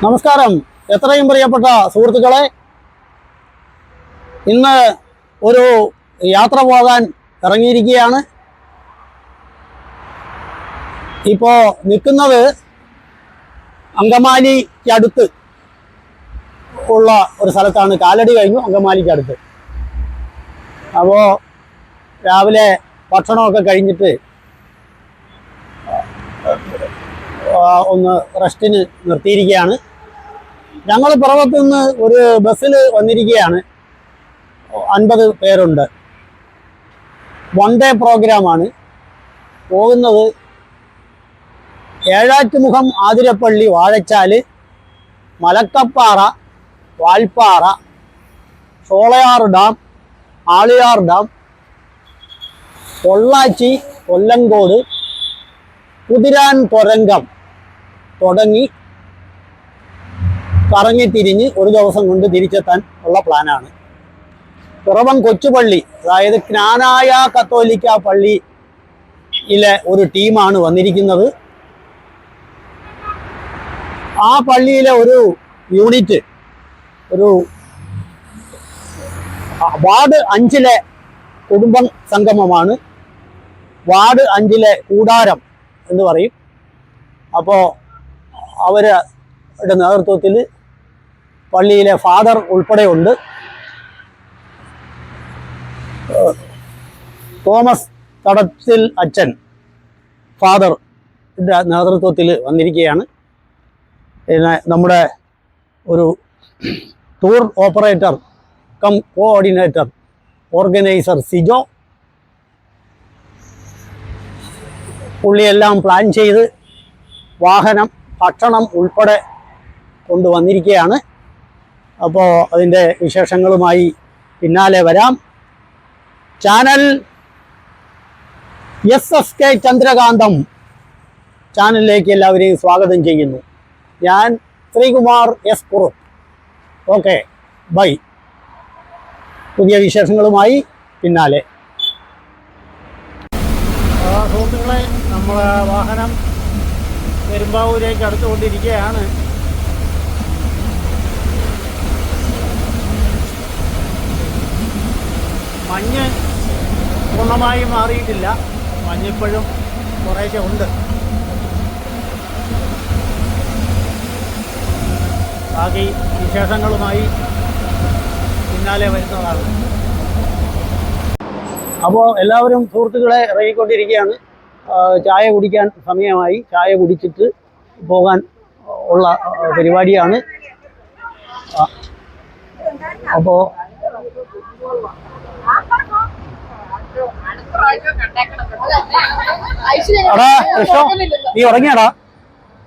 നമസ്കാരം. എത്രയും പ്രിയപ്പെട്ട സുഹൃത്തുക്കളെ, ഇന്ന് ഒരു യാത്ര പോകാൻ ഇറങ്ങിയിരിക്കുകയാണ്. ഇപ്പോൾ നിൽക്കുന്നത് അങ്കമാലിക്കടുത്ത് ഉള്ള ഒരു സ്ഥലത്താണ്. കാലടി കഴിഞ്ഞു അങ്കമാലിക്കടുത്ത്. അപ്പോൾ രാവിലെ ഭക്ഷണമൊക്കെ കഴിഞ്ഞിട്ട് ഒന്ന് റെസ്റ്റിന് നിർത്തിയിരിക്കുകയാണ്. ഞങ്ങൾ പുറത്തു നിന്ന് ഒരു ബസ്സിൽ വന്നിരിക്കുകയാണ്. 50 പേരുണ്ട്. വൺ ഡേ പ്രോഗ്രാമാണ്. പോകുന്നത് ഏഴാറ്റുമുഖം, ആതിരപ്പള്ളി, വാഴച്ചാല്, മലക്കപ്പാറ, വാൽപ്പാറ, ഷോളയാർ ഡാം, ആളിയാർ ഡാം, പൊള്ളാച്ചി, കൊല്ലങ്കോട്, കുതിരാൻ തുരങ്കം തുടങ്ങി കറങ്ങിത്തിരിഞ്ഞ് ഒരു ദിവസം കൊണ്ട് തിരിച്ചെത്താൻ ഉള്ള പ്ലാനാണ്. പിറവം കൊച്ചുപള്ളി, അതായത് ജ്ഞാനായ കത്തോലിക്ക പള്ളിയിലെ ഒരു ടീമാണ് വന്നിരിക്കുന്നത്. ആ പള്ളിയിലെ ഒരു യൂണിറ്റ്, ഒരു വാർഡ് 5-ലെ കുടുംബം സംഗമമാണ്. വാർഡ് 5-ലെ കൂടാരം എന്ന് പറയും. അപ്പോൾ അവരുടെ നേതൃത്വത്തിൽ പള്ളിയിലെ ഫാദർ ഉൾപ്പെടെയുണ്ട്. തോമസ് തടത്തിൽ അച്ഛൻ ഫാദറിൻ്റെ നേതൃത്വത്തിൽ വന്നിരിക്കുകയാണ്. പിന്നെ നമ്മുടെ ഒരു tour operator cum coordinator organiser Sijo, പുള്ളിയെല്ലാം പ്ലാൻ ചെയ്ത് വാഹനം, ഭക്ഷണം ഉൾപ്പെടെ കൊണ്ടുവന്നിരിക്കുകയാണ്. അപ്പോൾ അതിൻ്റെ വിശേഷങ്ങളുമായി പിന്നാലെ വരാം. ചാനൽ SSK ചന്ദ്രകാന്തം ചാനലിലേക്ക് എല്ലാവരെയും സ്വാഗതം ചെയ്യുന്നു. ഞാൻ Sreekumar S Kurup. Okay, bye. പുതിയ വിശേഷങ്ങളുമായി പിന്നാലെ. സുഹൃത്തുക്കളെ, നമ്മളെ വാഹനം പെരുമ്പാവൂരേക്ക് അടുത്തുകൊണ്ടിരിക്കുകയാണ്. മഞ്ഞ് പൂർണ്ണമായി മാറിയിട്ടില്ല. മഞ്ഞിപ്പോഴും കുറേശ്ശെ ഉണ്ട്. ബാക്കി വിശേഷങ്ങളുമായി പിന്നാലെ വരുന്നതാണ്. അപ്പോൾ എല്ലാവരും സുഹൃത്തുക്കളെ ഇറങ്ങിക്കൊണ്ടിരിക്കുകയാണ്. ചായ കുടിക്കാൻ സമയമായി. ചായ കുടിച്ചിട്ട് പോകാൻ ഉള്ള പരിപാടിയാണ്. അപ്പോൾ എടാ കൃഷ്ണ, നീ ഉറങ്ങിയാടാ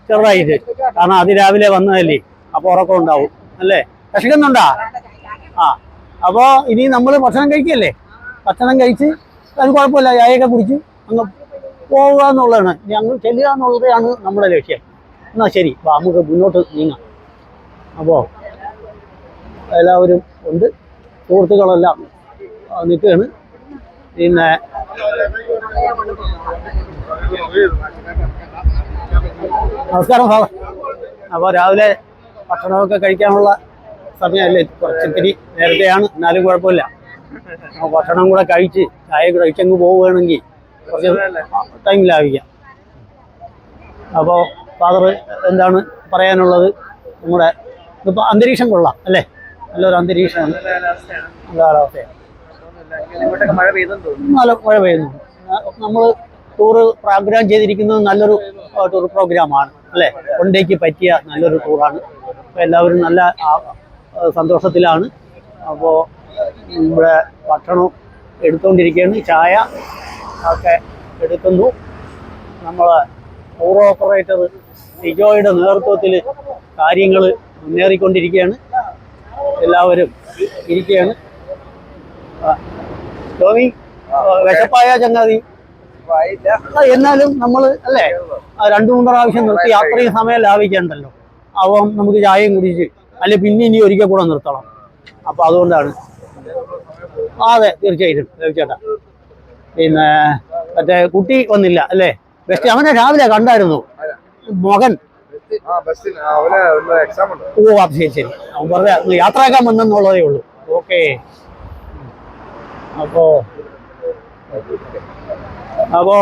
ചെറുതായിട്ട്? കാരണം അതിരാവിലെ വന്നതല്ലേ, അപ്പോൾ ഉറക്കം ഉണ്ടാവും അല്ലേ? വിശക്കുന്നുണ്ടാ? അപ്പോൾ ഇനി നമ്മൾ ഭക്ഷണം കഴിക്കല്ലേ? ഭക്ഷണം കഴിച്ച് അത് കുഴപ്പമില്ല, ചായയൊക്കെ കുടിച്ച് അങ്ങ് പോവുക എന്നുള്ളതാണ്. ഞങ്ങൾ ചെല്ലുക എന്നുള്ളതാണ് നമ്മുടെ ലക്ഷ്യം. എന്നാൽ ശരി, നമുക്ക് മുന്നോട്ട് നീങ്ങാം. അപ്പോൾ എല്ലാവരും ഉണ്ട്, സുഹൃത്തുക്കളെല്ലാം നിൽക്കുകയാണ്. പിന്നെ നമസ്കാരം സാർ. അപ്പോൾ രാവിലെ ഭക്ഷണമൊക്കെ കഴിക്കാനുള്ള സമയമല്ലേ? കുറച്ചിത്തിരി നേരത്തെയാണ്, എന്നാലും കുഴപ്പമില്ല. ഭക്ഷണം കൂടെ കഴിച്ച് ചായ കഴിച്ചങ്ങ് പോവുകയാണെങ്കിൽ കുറച്ച് ടൈം ലാഭിക്കാം. അപ്പോൾ ഫാദർ എന്താണ് പറയാനുള്ളത്? നമ്മുടെ ഇപ്പോൾ അന്തരീക്ഷം കൊള്ളാം അല്ലേ? നല്ലൊരു അന്തരീക്ഷമാണ്, കാലാവസ്ഥയാണ്. നല്ല മഴ പെയ്യുന്നു. നമ്മൾ ടൂറ് പ്രോഗ്രാം ചെയ്തിരിക്കുന്നത് നല്ലൊരു ടൂർ പ്രോഗ്രാമാണ് അല്ലേ? വൺ ഡേക്ക് പറ്റിയ നല്ലൊരു ടൂറാണ്. അപ്പോൾ എല്ലാവരും നല്ല സന്തോഷത്തിലാണ്. അപ്പോൾ ഇവിടെ ഭക്ഷണം എടുത്തുകൊണ്ടിരിക്കുകയാണ്. ചായ ഒക്കെ എടുക്കുന്നു. നമ്മൾ ടൂർ ഓപ്പറേറ്റർ സിജോയുടെ നേതൃത്വത്തിൽ കാര്യങ്ങൾ മുന്നേറിക്കൊണ്ടിരിക്കുകയാണ്. എല്ലാവരും ഇരിക്കുകയാണ്. ടോമി, വിശപ്പായ ചങ്ങാതി? എന്നാലും നമ്മൾ അല്ലേ 2-3 പ്രാവശ്യം നിർത്തി അത്രയും സമയം ലാഭിക്കണ്ടല്ലോ. അപ്പം നമുക്ക് ചായയും കുടിച്ച് അല്ലെ പിന്നെ ഇനി ഒരിക്കൽ കൂടെ നിർത്തണം. അപ്പോൾ അതുകൊണ്ടാണ്. അതെ, തീർച്ചയായിട്ടും ചേട്ടാ. പിന്നെ മറ്റേ കുട്ടി വന്നില്ല അല്ലേ? ബെസ്റ്റ് അവനെ രാവിലെ കണ്ടായിരുന്നു. മകൻ ഓ അത് ശരി ശരി. അവൻ വെറുതെ യാത്രയാക്കാൻ വന്നെന്നുള്ളതേ ഉള്ളൂ. ഓക്കെ. അപ്പോ അപ്പോ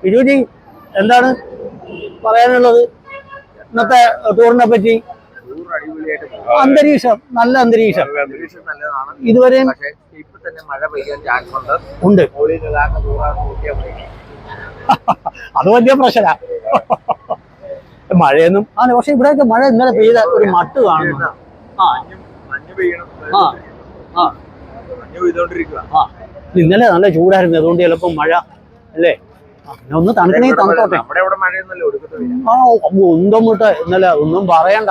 ബിജുജി എന്താണ് പറയാനുള്ളത് ഇന്നത്തെ ടൂറിനെ പറ്റി? അന്തരീക്ഷം നല്ല അന്തരീക്ഷം ഇതുവരെ മഴ പെയ്യാൻ ചാൻസ് ഉണ്ട്. അത് വലിയ പ്രശ്ന മഴയൊന്നും ആണ്. പക്ഷെ ഇവിടെയൊക്കെ മഴ ഇന്നലെ പെയ്ത ഒരു മട്ട് കാണുന്നു. ഇന്നലെ നല്ല ചൂടായിരുന്നു, അതുകൊണ്ട് ചിലപ്പോ മഴ അല്ലേ ഒന്ന് തണുക്കണേ തണുത്തോട്ടെ. ആ ഒന്നും മുട്ട് ഇന്നലെ ഒന്നും പറയണ്ട.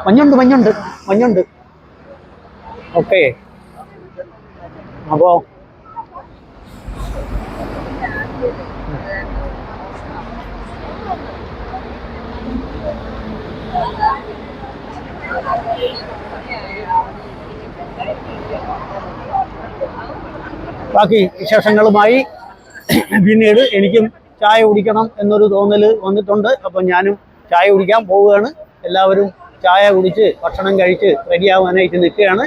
മഞ്ഞുണ്ട് മഞ്ഞുണ്ട് മഞ്ഞുണ്ട്. ഓക്കെ. അപ്പോ ബാക്കി വിശേഷങ്ങളുമായി പിന്നീട് എനിക്കും ചായ കുടിക്കണം എന്നൊരു തോന്നൽ വന്നിട്ടുണ്ട്. അപ്പം ഞാനും ചായ കുടിക്കാൻ പോവുകയാണ്. എല്ലാവരും ചായ കുടിച്ച് ഭക്ഷണം കഴിച്ച് റെഡിയാവാനായിട്ട് നിൽക്കുകയാണ്.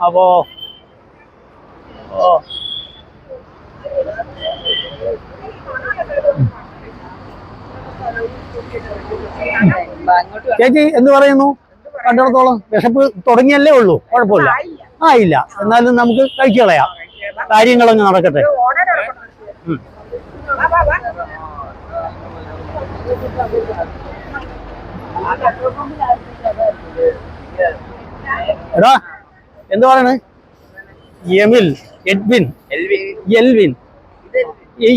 അപ്പോ ചേച്ചി എന്ത് പറയുന്നു? കണ്ടിടത്തോളം വിശപ്പ് തുടങ്ങിയല്ലേ ഉള്ളൂ, കുഴപ്പമില്ല. ഇല്ല എന്നാലും നമുക്ക് കഴിച്ചു കളയാം, കാര്യങ്ങളങ്ങ് നടക്കട്ടെ. എടാ എന്ത് പറയണ്? എമിൽ, എഡ്വിൻ, എൽവിൻ.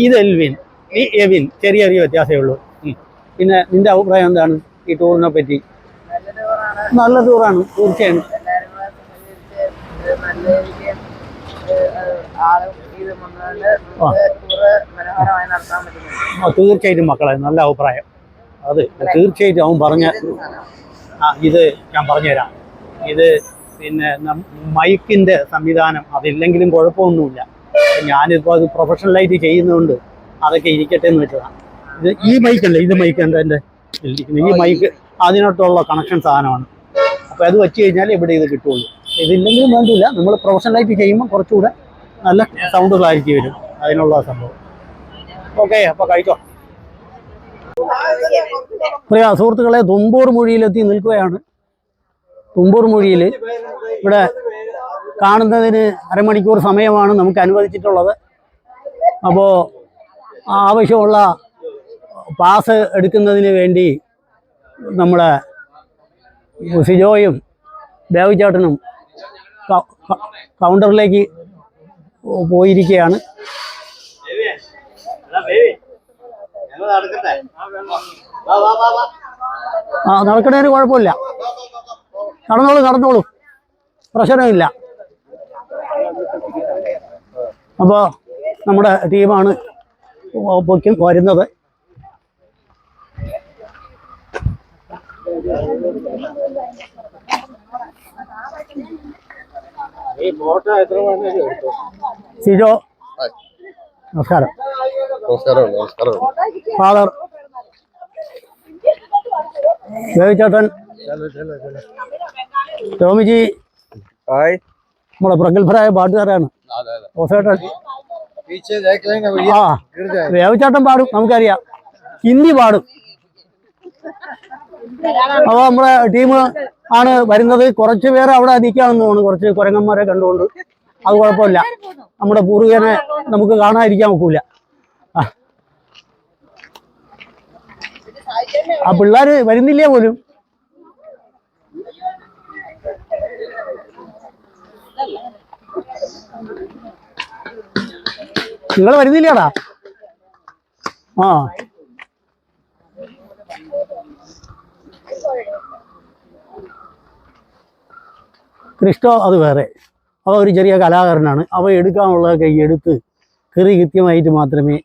ഇത് എൽവിൻ, ഈ എവിൻ. ചെറിയ ചെറിയ വ്യത്യാസമേ ഉള്ളൂ. പിന്നെ നിന്റെ അഭിപ്രായം എന്താണ് ഈ ടൂറിനെ പറ്റി? നല്ല ടൂറാണ് തീർച്ചയായും. തീർച്ചയായിട്ടും മക്കളെ നല്ല അഭിപ്രായം. അത് തീർച്ചയായിട്ടും അവൻ പറഞ്ഞ ഇത് ഞാൻ പറഞ്ഞുതരാം. ഇത് പിന്നെ മൈക്കിൻ്റെ സംവിധാനം അതില്ലെങ്കിലും കുഴപ്പമൊന്നുമില്ല. ഞാനിപ്പോൾ അത് പ്രൊഫഷണലായിട്ട് ചെയ്യുന്നതുകൊണ്ട് അതൊക്കെ ഇരിക്കട്ടെ എന്ന് വെച്ചതാണ്. ഇത് ഈ മൈക്കല്ലേ, ഇത് മൈക്ക് എൻ്റെ ഈ മൈക്ക് അതിനോട്ടുള്ള കണക്ഷൻ സാധനമാണ്. അപ്പോൾ അത് വെച്ച് കഴിഞ്ഞാൽ ഇവിടെ ഇത് കിട്ടുള്ളൂ. ഇതില്ലെങ്കിലും വേണ്ടില്ല, നമ്മൾ പ്രൊഫഷണലായിട്ട് ചെയ്യുമ്പോൾ കുറച്ചുകൂടെ നല്ല സൗണ്ട് ക്ലാരിറ്റി വരും. അതിനുള്ള സംഭവം. ഓക്കെ, അപ്പോൾ കഴിച്ചോ. പ്രിയ സുഹൃത്തുക്കളെ, തുമ്പൂർ മൊഴിയിലെത്തി നിൽക്കുകയാണ്. തുമ്പൂർ മൊഴിയിൽ ഇവിടെ കാണുന്നതിന് അരമണിക്കൂർ സമയമാണ് നമുക്ക് അനുവദിച്ചിട്ടുള്ളത്. അപ്പോൾ ആവശ്യമുള്ള പാസ് എടുക്കുന്നതിന് വേണ്ടി നമ്മുടെ സിജോയും ദേവിച്ചേട്ടനും കൗണ്ടറിലേക്ക് പോയിരിക്കുകയാണ്. നടക്കണേന് കുഴപ്പമില്ല, നടന്നോളൂ, പ്രശ്നമില്ല. അപ്പോൾ നമ്മുടെ ടീമാണ് വരുന്നത്. സിജോ നമസ്കാരം. ഫാദർ ദേവിച്ചേട്ടൻ, ടോമിജി നമ്മുടെ പ്രഗത്ഭരായ പാട്ടുകാരാണ്. ഓസേട്ടൻ ദേവിച്ചേട്ടൻ പാടും, നമുക്കറിയാം, ഹിന്ദി പാടും. അപ്പോൾ നമ്മുടെ ടീം ആണ് വരുന്നത്. കുറച്ച് പേര് അവിടെ നിൽക്കാമെന്ന് തോന്നുന്നു, കുറച്ച് കുരങ്ങന്മാരെ കണ്ടുകൊണ്ട്. അത് കുഴപ്പമില്ല, നമ്മുടെ പൂർവികനെ നമുക്ക് കാണാതിരിക്കാൻ ഒക്കില്ല. ആ പിള്ളേർ വരുന്നില്ലേ പോലും. നിങ്ങൾ വരുന്നില്ലേടാ? ക്രിസ്റ്റോ അത് വേറെ, അവ ഒരു ചെറിയ കലാകാരനാണ്. അവ എടുക്കാനുള്ളതൊക്കെ എടുത്ത് കൃത്യമായിട്ട് മാത്രമേ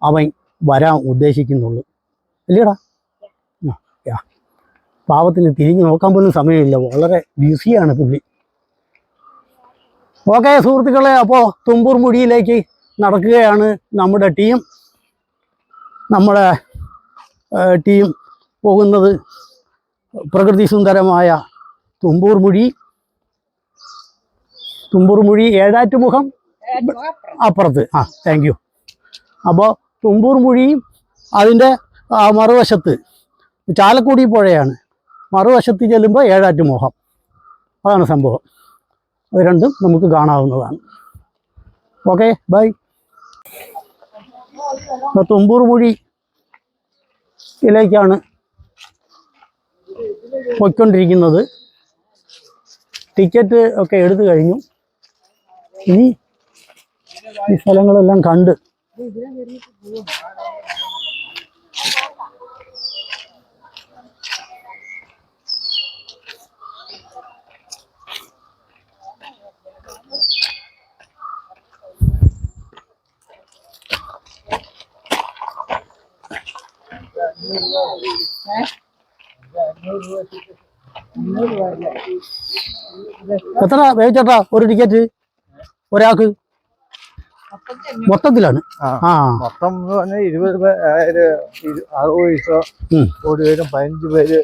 അവൻ വരാൻ ഉദ്ദേശിക്കുന്നുള്ളൂ, അല്ലേടാ? പാവത്തിന് തിരിഞ്ഞു നോക്കാൻ പോലും സമയമില്ല, വളരെ ബിസിയാണ് പുള്ളി. ഓക്കെ സുഹൃത്തുക്കളെ, അപ്പോൾ തുമ്പൂർ മുടിയിലേക്ക് നടക്കുകയാണ് നമ്മുടെ ടീം പോകുന്നത് പ്രകൃതി സുന്ദരമായ തുമ്പൂർ മുഴി ഏഴാറ്റുമുഖം അപ്പുറത്ത്. Thank you. അപ്പോൾ തുമ്പൂർ മുഴിയും അതിൻ്റെ മറുവശത്ത് ചാലക്കുടി പുഴയാണ്, മറുവശത്ത് ചെല്ലുമ്പോൾ ഏഴാറ്റുമുഖം. അതാണ് സംഭവം. അത് രണ്ടും നമുക്ക് കാണാവുന്നതാണ്. Okay, by. തുമ്പൂർ മുഴിയിലേക്കാണ് പോയിക്കൊണ്ടിരിക്കുന്നത്. ടിക്കറ്റ് ഒക്കെ എടുത്തു കഴിഞ്ഞു. ഇനി ഈ സ്ഥലങ്ങളെല്ലാം കണ്ട് എത്ര വേവിച്ചേട്ടാ ഒരു ടിക്കറ്റ് ഒരാൾക്ക്? മൊത്തത്തിലാണ്. മൊത്തം 20 60 പൈസ ഓടി വരും, 15 പേര്.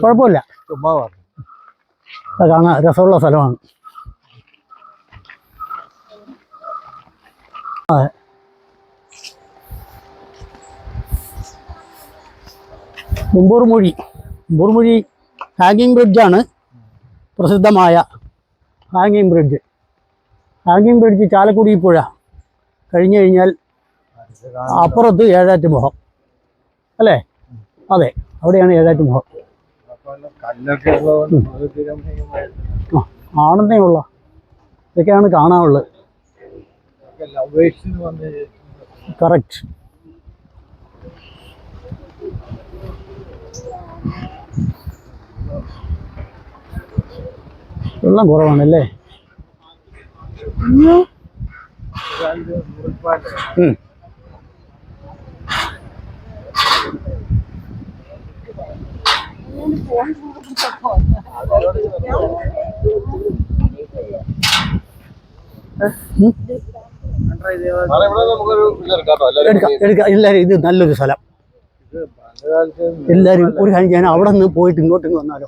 കുഴപ്പമില്ല, ചുമ്മാ പറഞ്ഞു. കാണാൻ രസമുള്ള സ്ഥലമാണ്. അതെ, തുമ്പൂർ മുഴി ഹാങ്ങിങ് ബ്രിഡ്ജാണ്, പ്രസിദ്ധമായ ഹാങ്ങിങ് ബ്രിഡ്ജ് ചാലക്കുടി പുഴ കഴിഞ്ഞു കഴിഞ്ഞാൽ അപ്പുറത്ത് ഏഴാറ്റുമുഖം അല്ലേ? അതെ, അവിടെയാണ് ഏഴാറ്റുമുഖം. ആണെന്നേ ഉള്ള ഇതൊക്കെയാണ് കാണാനുള്ളത്. കറക്റ്റ്. വെള്ളം കുറവാണല്ലേ? എടുക്കാം. എല്ലാവരും ഇത് നല്ലൊരു സ്ഥലം. എല്ലാവരും ഒരു കാര്യം ചെയ്യാൻ അവിടെ നിന്ന് പോയിട്ട് ഇങ്ങോട്ട് വന്നാലോ?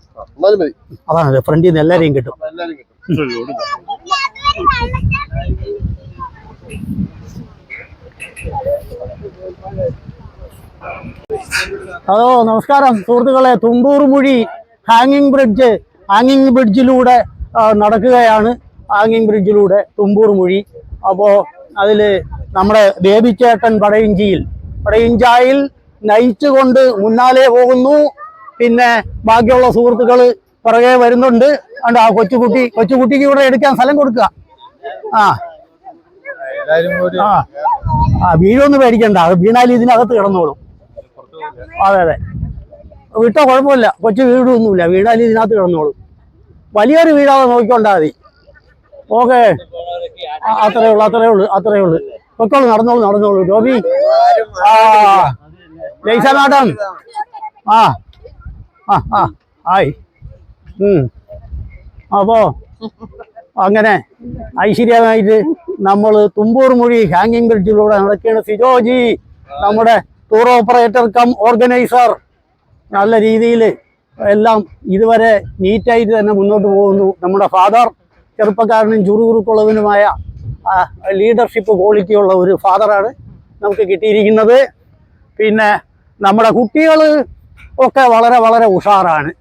അതാണ് ഫ്രണ്ടിൽ നിന്ന് എല്ലാവരെയും കിട്ടും. ഹലോ, നമസ്കാരം സുഹൃത്തുക്കളെ. തുമ്പൂർ മുഴി ഹാങ്ങിങ് ബ്രിഡ്ജിലൂടെ നടക്കുകയാണ്. തുമ്പൂർ മുഴി. അപ്പോൾ അതിൽ നമ്മുടെ ബേബിച്ചേട്ടൻ പടയിഞ്ചായിൽ നയിച്ചു കൊണ്ട് മുന്നാലെ പോകുന്നു. പിന്നെ ബാക്കിയുള്ള സുഹൃത്തുക്കൾ പുറകെ വരുന്നുണ്ട്. ആ കൊച്ചുകുട്ടിക്ക് ഇവിടെ എടുക്കാൻ സ്ഥലം കൊടുക്കുക. വീഴൊന്നും പേടിക്കണ്ട, വീണാൽ ഇതിനകത്ത് കിടന്നോളും. അതെ, വിട്ടോ കുഴപ്പമില്ല, കൊച്ചു വീടൊന്നുമില്ല, വീണാൽ ഇതിനകത്ത് കിടന്നോളും. വലിയൊരു വീടാതെ നോക്കിക്കൊണ്ടാൽ മതി. ഓക്കെ, അത്രേ ഉള്ളൂ. പൊക്കോളൂ, നടന്നോളൂ. ജോബി, ജയ്സനാട്ടം. ആയി. അപ്പോ അങ്ങനെ ഐശ്വര്യമായിട്ട് നമ്മൾ തുമ്പൂർ മുഴി ഹാങ്ങിങ് ബ്രിഡ്ജിലൂടെ നടക്കുകയാണ്. സിജോജി, നമ്മുടെ ടൂർ ഓപ്പറേറ്റർ കം ഓർഗനൈസർ, നല്ല രീതിയിൽ എല്ലാം ഇതുവരെ നീറ്റായിട്ട് തന്നെ മുന്നോട്ട് പോകുന്നു. നമ്മുടെ ഫാദർ ചെറുപ്പക്കാരനും ചുറുചുറുക്കുള്ളവനുമായ ലീഡർഷിപ്പ് ക്വാളിറ്റി ഉള്ള ഒരു ഫാദറാണ് നമുക്ക് കിട്ടിയിരിക്കുന്നത്. പിന്നെ നമ്മുടെ കുട്ടികൾ ഒക്കെ വളരെ ഉഷാറാണ്.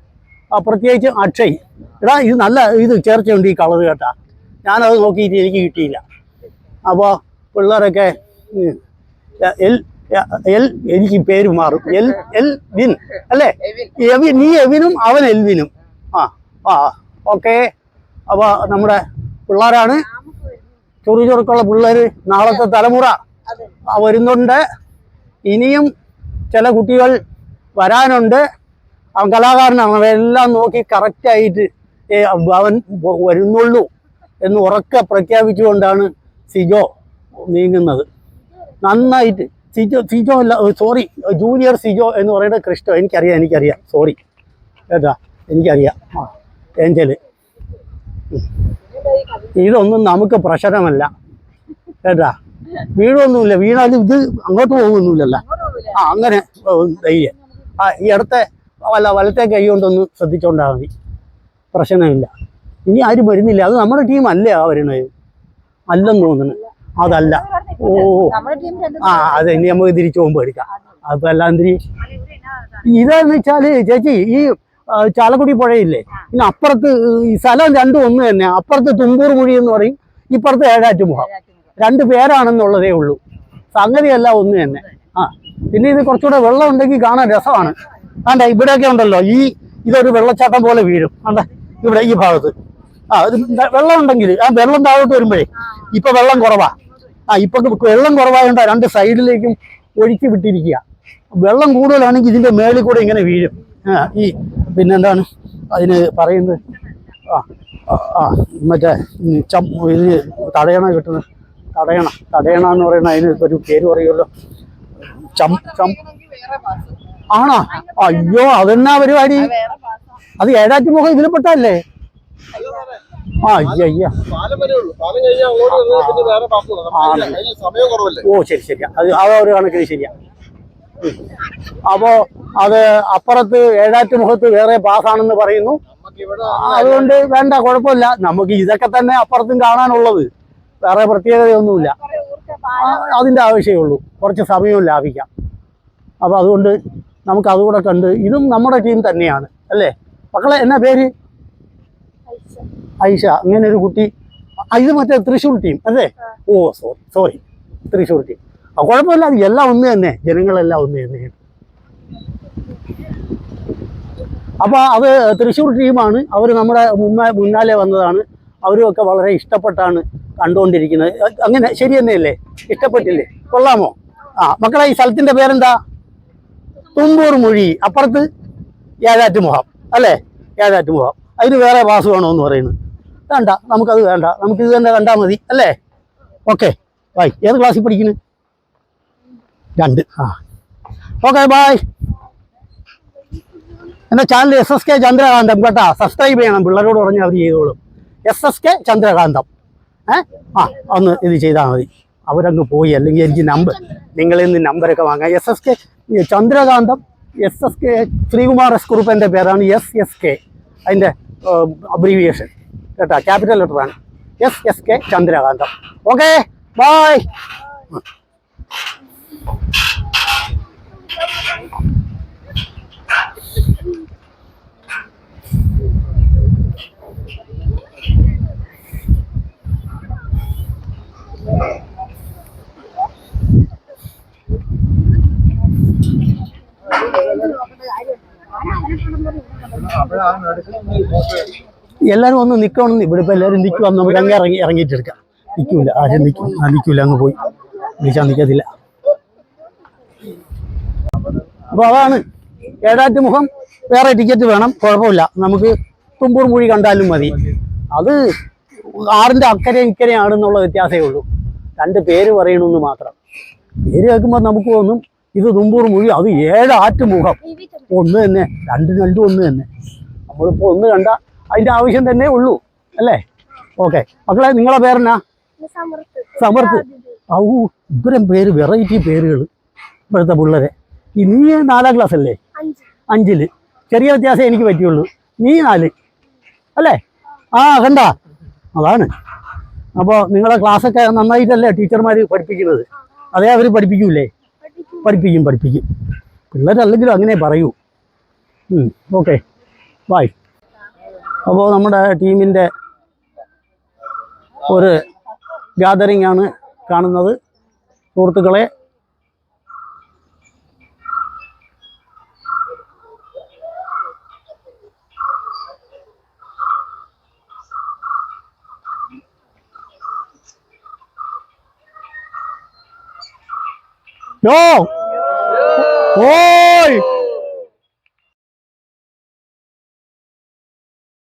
പ്രത്യേകിച്ച് അക്ഷയ്. ഇത് ചേർച്ചയുണ്ട് ഈ കളർ കേട്ടാ. ഞാനത് നോക്കിയിട്ട് എനിക്ക് കിട്ടിയില്ല. അപ്പോൾ പിള്ളേരൊക്കെ എനിക്ക് പേര് മാറും. എൽവിൻ അല്ലേ? നീ എവിനും അവൻ എൽവിനും. ഓക്കെ. അപ്പോൾ നമ്മുടെ പിള്ളേരാണ്, ചുറുചുറുക്കുള്ള പിള്ളേർ, നാളത്തെ തലമുറ വരുന്നുണ്ട്. ഇനിയും ചില കുട്ടികൾ വരാനുണ്ട്. അവൻ കലാകാരനാണ്. അവയെല്ലാം നോക്കി കറക്റ്റായിട്ട് അവൻ വരുന്നുള്ളൂ എന്ന് ഉറക്കെ പ്രഖ്യാപിച്ചുകൊണ്ടാണ് സിജോ നീങ്ങുന്നത്. നന്നായിട്ട് സിജോ അല്ല, സോറി, ജൂനിയർ സിജോ എന്ന് പറയുന്നത് ക്രിസ്റ്റോ. എനിക്കറിയാം. സോറി കേട്ടാ, എനിക്കറിയാം. ഏഞ്ചല്, ഇതൊന്നും നമുക്ക് പ്രശ്നമല്ല. കേട്ടാ വീഴൊന്നുമില്ല, വീണാലും ഇത് അങ്ങോട്ട് പോകുന്നില്ലല്ലോ. ആ അങ്ങനെ ധൈര്യം. ഈ അടുത്ത വലത്തെ കൈ കൊണ്ടൊന്ന് ശ്രദ്ധിച്ചോണ്ടാൽ മതി, പ്രശ്നമില്ല. ഇനി ആരും വരുന്നില്ല, അത് നമ്മുടെ ടീം അല്ലേ ആ വരുന്നത്, അല്ലെന്ന് തോന്നുന്നു. അതല്ല, ഓ അതെ, ഇനി നമുക്ക് തിരിച്ചു പോകുമ്പോൾ എടുക്കാം. അപ്പൊ എല്ലാം ഇതെന്ന് വെച്ചാല് ചേച്ചി, ഈ ചാലക്കുടി പുഴയില്ലേ, പിന്നെ അപ്പുറത്ത് ഈ സ്ഥലം രണ്ടും ഒന്ന് തന്നെ. അപ്പുറത്ത് തുമ്പൂർ മുഴി എന്ന് പറയും, ഇപ്പുറത്ത് ഏഴാറ്റുമുഖം. 2 പേരാണെന്നുള്ളതേ ഉള്ളൂ, സംഗതിയല്ല ഒന്ന് തന്നെ. പിന്നെ ഇത് കുറച്ചുകൂടെ വെള്ളം ഉണ്ടെങ്കിൽ കാണാൻ രസമാണ്. ആണ്ട ഇവിടെയൊക്കെ ഉണ്ടല്ലോ, ഇതൊരു വെള്ളച്ചാട്ടം പോലെ വീഴും. ആണ്ട ഇവിടെ ഈ ഭാഗത്ത് വെള്ളം ഉണ്ടെങ്കിൽ ആ വെള്ളം താഴോട്ട് വരുമ്പോഴേ, ഇപ്പൊ വെള്ളം കുറവാ. ഇപ്പൊ വെള്ളം കുറവായോണ്ടാ 2 സൈഡിലേക്കും ഒഴുക്കി വിട്ടിരിക്കുക. വെള്ളം കൂടുതലാണെങ്കിൽ ഇതിന്റെ മേളിൽ കൂടെ ഇങ്ങനെ വീഴും. പിന്നെന്താണ് അതിന് പറയുന്നത്, മറ്റേ ഇതിന് തടയണ കിട്ടുന്നത്, തടയണ എന്ന് പറയുന്ന അതിന് ഒരു പേര് പറയുമല്ലോ, ആണോ? അയ്യോ, അതെന്നാ പരിപാടി? അത് ഏഴാറ്റുമുഖം ഇതിൽപ്പെട്ടല്ലേ? അയ്യ ഓ ശരി, അത് ആ ഒരു കണക്കിന് ശരിയാ. അപ്പോ അത് അപ്പുറത്ത് ഏഴാറ്റുമുഖത്ത് വേറെ പാസ്സാണെന്ന് പറയുന്നു. അതുകൊണ്ട് വേണ്ട, കുഴപ്പമില്ല. നമുക്ക് ഇതൊക്കെ തന്നെ അപ്പുറത്തും കാണാനുള്ളത്, വേറെ പ്രത്യേകതയൊന്നുമില്ല. അതിന്റെ ആവശ്യമേ ഉള്ളൂ, കുറച്ച് സമയവും ലാഭിക്കാം. അപ്പൊ അതുകൊണ്ട് നമുക്ക് അതുകൂടെ കണ്ട്, ഇതും നമ്മുടെ ടീം തന്നെയാണ് അല്ലേ മക്കളെ? എന്നാ പേര്? ഐഷ. അങ്ങനെ ഒരു കുട്ടി. ഇത് മറ്റേ തൃശ്ശൂർ ടീം അല്ലേ? ഓ സോറി, തൃശ്ശൂർ ടീം. കുഴപ്പമില്ല, അത് എല്ലാം ഒന്ന് തന്നെ, ജനങ്ങളെല്ലാം ഒന്ന് തന്നെയാണ്. അപ്പൊ അത് തൃശ്ശൂർ ടീമാണ്. അവർ നമ്മുടെ മുന്നാലെ വന്നതാണ്. അവരുമൊക്കെ വളരെ ഇഷ്ടപ്പെട്ടാണ് കണ്ടുകൊണ്ടിരിക്കുന്നത്. അങ്ങനെ ശരി തന്നെയല്ലേ? ഇഷ്ടപ്പെട്ടില്ലേ? കൊള്ളാമോ? മക്കളെ, ഈ സ്ഥലത്തിന്റെ പേരെന്താ? തുമ്പൂർ മുഴി. അപ്പുറത്ത് ഏഴാറ്റുമുഖം അല്ലേ? ഏഴാറ്റുമുഖം. അതിന് വേറെ പാസ് വേണമെന്ന് പറയുന്നത്. വേണ്ട, നമുക്കത് വേണ്ട, നമുക്കിത് തന്നെ കണ്ടാൽ മതി അല്ലേ? Okay bye. ഏത് ക്ലാസ്സിൽ പഠിക്കുന്നു? 2. Okay bye. എൻ്റെ ചാനൽ SSK ചന്ദ്രകാന്തം കേട്ടാ, സബ്സ്ക്രൈബ് ചെയ്യണം. പിള്ളേരോട് പറഞ്ഞാൽ അവർ ചെയ്തോളും. SSK ചന്ദ്രകാന്തം. ഒന്ന് ഇത് ചെയ്താൽ മതി. അവരങ്ങ് പോയി, അല്ലെങ്കിൽ എനിക്ക് നിങ്ങളിൽ നിന്ന് നമ്പരൊക്കെ വാങ്ങാം. SSK Chandrakantham, SSK Sreekumar S Kurup എൻ്റെ പേരാണ്. SSK അതിൻ്റെ അബ്രീവിയേഷൻ കേട്ടാ, ക്യാപിറ്റൽ ലെറ്ററാണ്. SSK ചന്ദ്രകാന്തം. Okay bye. എല്ലാരും ഒന്ന് നിൽക്കണം. ഇവിടെ ഇപ്പൊ എല്ലാവരും നിൽക്കുക, നമുക്ക് അങ്ങ് ഇറങ്ങിയിട്ടെടുക്കാം. നിൽക്കൂല, ആരും നിൽക്കൂല, അങ്ങ് പോയി വിളിച്ചാൽ നിൽക്കത്തില്ല. അപ്പൊ അതാണ് ഏഴാറ്റുമുഖം. വേറെ ടിക്കറ്റ് വേണം, കുഴപ്പമില്ല. നമുക്ക് തുമ്പൂർ മുഴി കണ്ടാലും മതി. അത് ആറിന്റെ അക്കരെ ഇക്കരെയാണെന്നുള്ള വ്യത്യാസമേ ഉള്ളൂ. 2 പേര് പറയണമെന്ന് മാത്രം. പേര് കേൾക്കുമ്പോൾ നമുക്ക് തോന്നും ഇത് തുമ്പൂർ മുഴി, അത് ഏഴാറ്റുമുഖം. ഒന്ന് തന്നെ, രണ്ടും ഒന്ന് തന്നെ. നമ്മളിപ്പോൾ ഒന്ന് കണ്ട അതിന്റെ ആവശ്യം തന്നെ ഉള്ളൂ അല്ലേ? ഓക്കെ മക്കളെ, നിങ്ങളെ പേരെന്നാ? സമർത്ത്. ഇത്രയും പേര്, വെറൈറ്റി പേരുകൾ ഇപ്പോഴത്തെ പിള്ളേരെ. നീ 4ാം ക്ലാസ് അല്ലേ? 5. ചെറിയ വ്യത്യാസം എനിക്ക് പറ്റിയുള്ളൂ. നീ 4 അല്ലേ? കണ്ട, അതാണ്. അപ്പോൾ നിങ്ങളെ ക്ലാസ്സൊക്കെ നന്നായിട്ടല്ലേ ടീച്ചർമാർ പഠിപ്പിക്കുന്നത്? അതേ അവർ പഠിപ്പിക്കൂലേ? പഠിപ്പിക്കും. പിള്ളേരല്ലെങ്കിലും അങ്ങനെ പറയൂ. Okay bye. അപ്പോൾ നമ്മുടെ ടീമിൻ്റെ ഒരു ഗ്യാതറിംഗ് ആണ് കാണുന്നത് സുഹൃത്തുക്കളെ. ഓയ്